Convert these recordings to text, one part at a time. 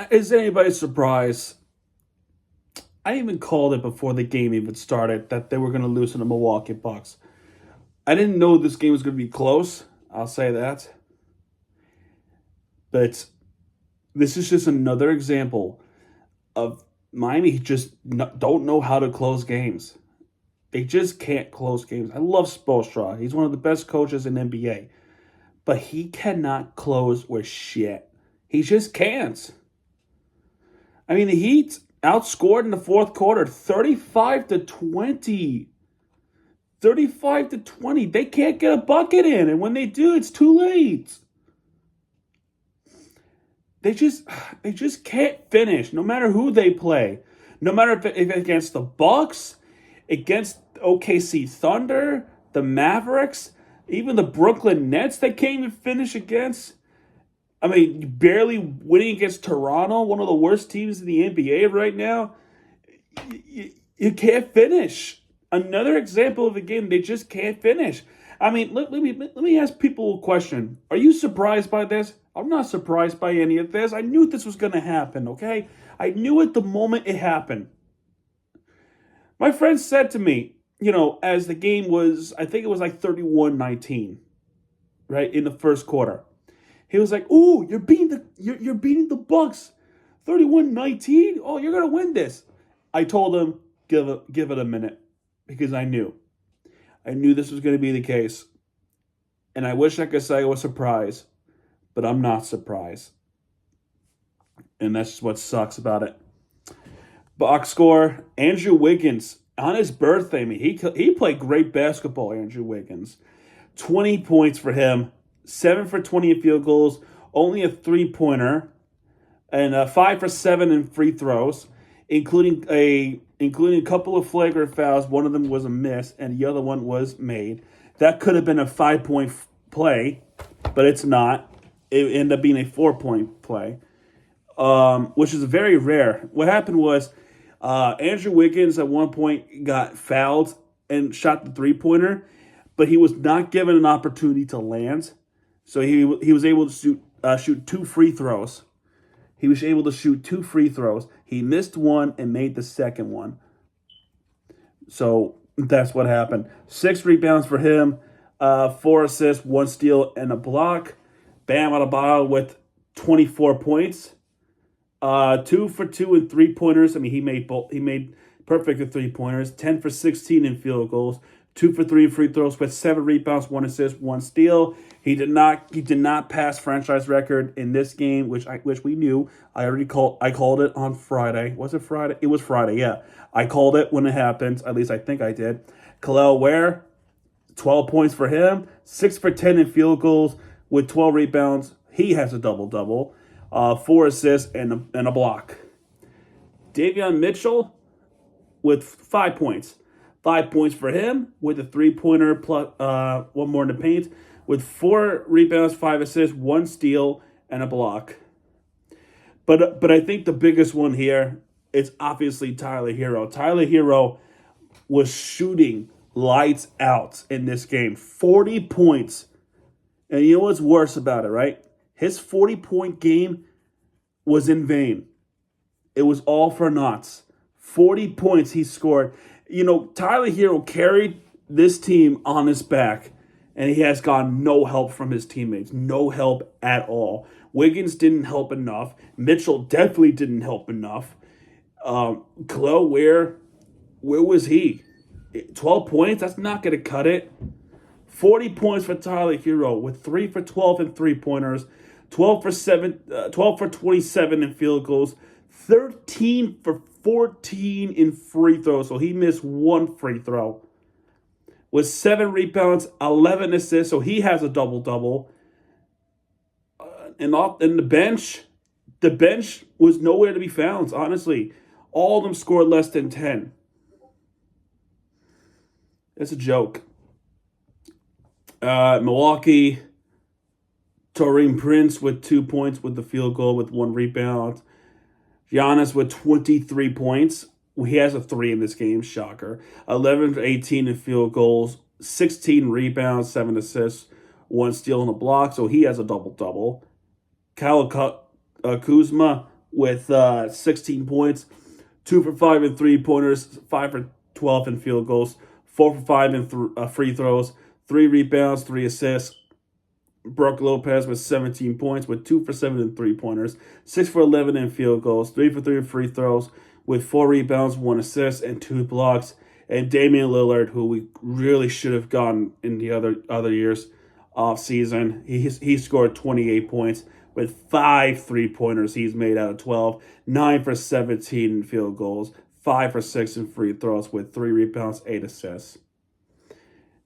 Is anybody surprised? I even called it before the game even started that they were going to lose to the Milwaukee Bucks. I didn't know this game was going to be close. I'll say that. But this is just another example of Miami just don't know how to close games. They just can't close games. I love Spoelstra. He's one of the best coaches in NBA. But he cannot close with shit. He just can't. I mean, the Heat outscored in the fourth quarter 35 to 20. 35 to 20. They can't get a bucket in. And when they do, it's too late. They just can't finish, no matter who they play. No matter if against the Bucks, against OKC Thunder, the Mavericks, even the Brooklyn Nets they can't even finish against. I mean, barely winning against Toronto, one of the worst teams in the NBA right now. You can't finish. Another example of a game they just can't finish. I mean, let me ask people a question. Are you surprised by this? I'm not surprised by any of this. I knew this was going to happen, okay? I knew it the moment it happened. My friend said to me, as the game was, I think it was like 31-19, right, in the first quarter. He was like, "Ooh, you're beating the Bucks 31-19. Oh, you're going to win this." I told him, give it a minute, because I knew. I knew this was going to be the case. And I wish I could say I was surprised, but I'm not surprised. And that's what sucks about it. Box score, Andrew Wiggins, on his birthday, I mean, he played great basketball, Andrew Wiggins. 20 points for him, 7 for 20 in field goals, only a three-pointer, and 5 for 7 in free throws, including a couple of flagrant fouls. One of them was a miss, and the other one was made. That could have been a 5-point play, but it's not. It ended up being a 4-point play, which is very rare. What happened was Andrew Wiggins at one point got fouled and shot the three-pointer, but he was not given an opportunity to land. So he was able to shoot 2 free throws. He was able to shoot 2 free throws. He missed one and made the second one. So that's what happened. 6 rebounds for him, 4 assists, 1 steal, and a block. Bam Adebayo with 24 points. 2 for 2 in three-pointers. I mean, he made perfect at three-pointers. 10 for 16 in field goals. 2 for 3 in free throws with 7 rebounds, 1 assist, 1 steal. He did not pass franchise record in this game, which we knew. I called it on Friday. Was it Friday? It was Friday, yeah. I called it when it happened. At least I think I did. Kel'el Ware, 12 points for him. 6 for 10 in field goals with 12 rebounds. He has a double-double. 4 assists and a block. Davion Mitchell with 5 points. 5 points for him with a three-pointer plus 1 more in the paint, with 4 rebounds, 5 assists, 1 steal, and a block. But I think the biggest one here is obviously Tyler Hero. Tyler Hero was shooting lights out in this game. 40 points. And you know what's worse about it, right? His 40-point game was in vain. It was all for naught. 40 points he scored. Tyler Hero carried this team on his back, and he has gotten no help from his teammates. No help at all. Wiggins didn't help enough. Mitchell definitely didn't help enough. Kel'el Ware, where was he? 12 points? That's not going to cut it. 40 points for Tyler Hero with 3 for 12 in three-pointers, 12 for 27 in field goals, 13 for 14 in free throws. So he missed 1 free throw. With 7 rebounds, 11 assists. So he has a double-double. And the bench was nowhere to be found, honestly. All of them scored less than 10. It's a joke. Milwaukee, Taurean Prince with 2 points with the field goal with 1 rebound. Giannis with 23 points. He has a 3 in this game, shocker. 11 for 18 in field goals, 16 rebounds, 7 assists, 1 steal and a block. So he has a double-double. Kyle Kuzma with 16 points, 2 for 5 in 3-pointers, 5 for 12 in field goals, 4 for 5 in free throws, 3 rebounds, 3 assists. Brook Lopez with 17 points with 2 for 7 in 3-pointers, 6 for 11 in field goals, 3 for 3 in free throws with 4 rebounds, 1 assist, and 2 blocks. And Damian Lillard, who we really should have gotten in the other years off season, he scored 28 points with 5 3-pointers he's made out of 12, 9 for 17 in field goals, 5 for 6 in free throws with 3 rebounds, 8 assists.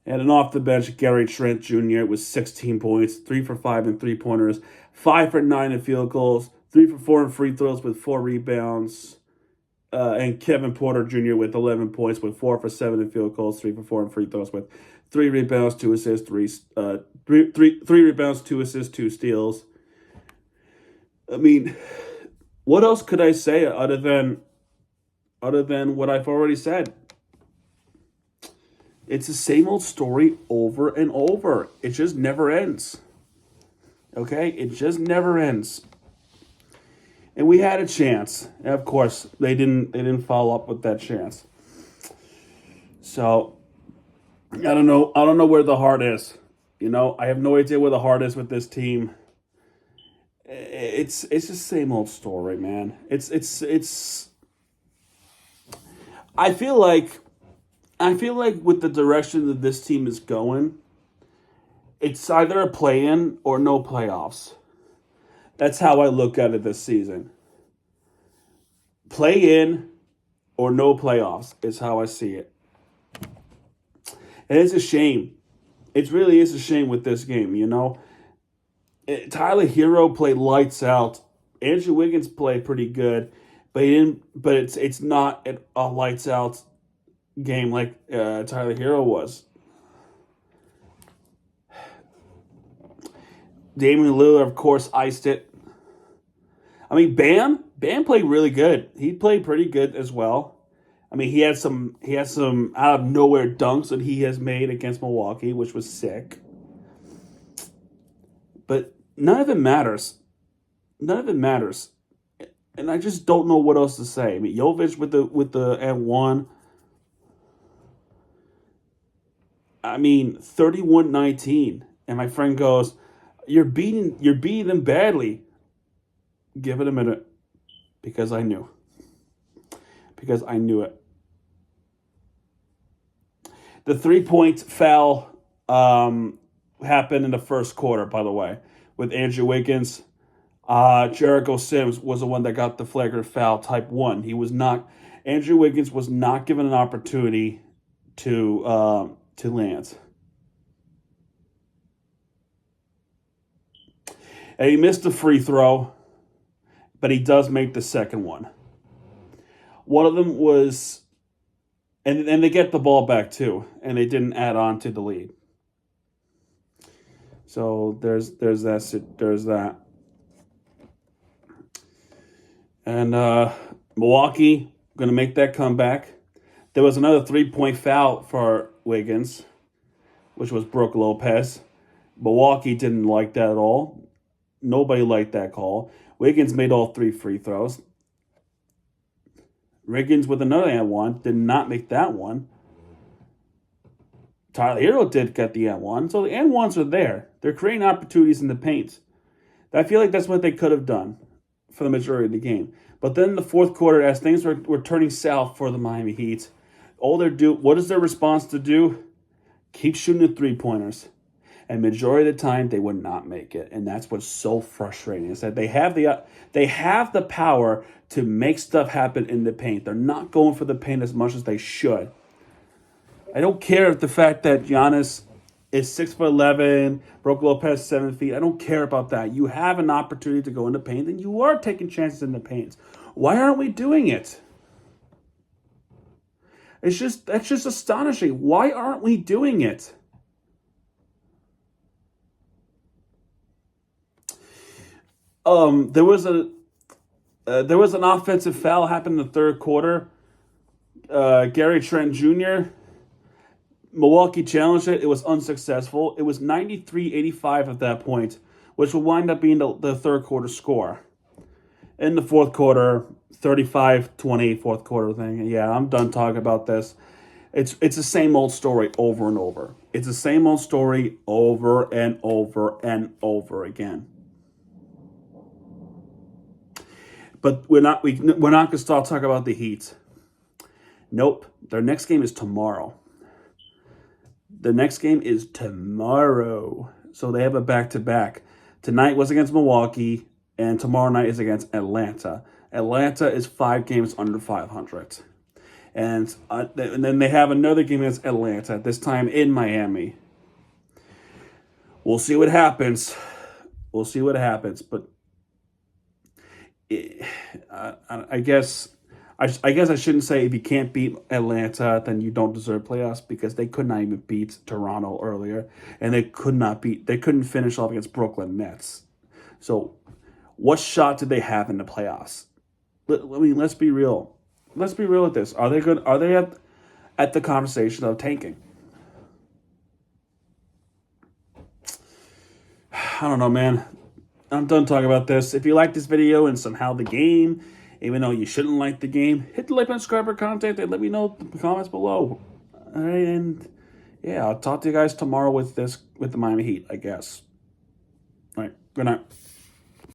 And then off the bench, Gary Trent Jr. with 16 points, 3 for 5 in 3-pointers, 5 for 9 in field goals, 3 for 4 in free throws with 4 rebounds. And Kevin Porter Jr. with 11 points with 4 for 7 in field goals, 3 for 4 in free throws with 3 rebounds, 2 assists, 3 rebounds, 2 assists, 2 steals. I mean, what else could I say other than what I've already said? It's the same old story over and over. It just never ends. Okay? It just never ends. And we had a chance. And of course, they didn't follow up with that chance. So I don't know where the heart is. I have no idea where the heart is with this team. It's the same old story, man. It's I feel like with the direction that this team is going, it's either a play-in or no playoffs. That's how I look at it this season. Play-in or no playoffs is how I see it. And it's a shame. It really is a shame with this game, Tyler Hero played lights out. Andrew Wiggins played pretty good, but it's not a lights out game like Tyler Hero was. Damian Lillard, of course, iced it. I mean, Bam played really good. He played pretty good as well. I mean, he had some out of nowhere dunks that he has made against Milwaukee, which was sick. But none of it matters. None of it matters. And I just don't know what else to say. I mean, Jovic with the and-1. I mean, 31-19. And my friend goes, You're beating them badly. Give it a minute. Because I knew. Because I knew it. The 3-point foul happened in the first quarter, by the way, with Andrew Wiggins. Jericho Sims was the one that got the flagrant foul, type 1. Andrew Wiggins was not given an opportunity to land. And he missed the free throw, but he does make the second one. One of them was, and they get the ball back too, and they didn't add on to the lead. So there's that. And Milwaukee going to make that comeback. There was another 3-point foul for Wiggins, which was Brook Lopez. Milwaukee didn't like that at all. Nobody liked that call. Wiggins made all 3 free throws. Wiggins with another and-1 did not make that one. Tyler Hero did get the and-1, so the and-1s are there. They're creating opportunities in the paint. I feel like that's what they could have done for the majority of the game. But then in the fourth quarter, as things were turning south for the Miami Heat, what is their response to do? Keep shooting the 3-pointers. And majority of the time, they would not make it. And that's what's so frustrating, is that they have the power to make stuff happen in the paint. They're not going for the paint as much as they should. I don't care if the fact that Giannis is 6'11", Brook Lopez 7 feet. I don't care about that. You have an opportunity to go in the paint, and you are taking chances in the paint. Why aren't we doing it? That's just astonishing. Why aren't we doing it? There was an offensive foul happened in the third quarter. Gary Trent Jr. Milwaukee challenged it. It was unsuccessful. It was 93-85 at that point, which will wind up being the third quarter score. in the fourth quarter, 35-28 fourth quarter thing. Yeah, I'm done talking about this. It's the same old story over and over. It's the same old story over and over and over again. But we're not gonna start talking about the Heat. Nope. Their next game is tomorrow. The next game is tomorrow. So they have a back to back. Tonight was against Milwaukee, and tomorrow night is against Atlanta. Atlanta is 5 games under 500. And then they have another game against Atlanta, this time in Miami. We'll see what happens. We'll see what happens. But I guess I shouldn't say if you can't beat Atlanta, then you don't deserve playoffs, because they could not even beat Toronto earlier, and they couldn't finish off against Brooklyn Nets. So, what shot did they have in the playoffs? I mean, let's be real. Let's be real with this. Are they good? Are they at the conversation of tanking? I don't know, man. I'm done talking about this. If you like this video and somehow the game, even though you shouldn't like the game, hit the like button, subscribe, or contact, and let me know in the comments below. All right, and yeah, I'll talk to you guys tomorrow with the Miami Heat, I guess. All right, good night.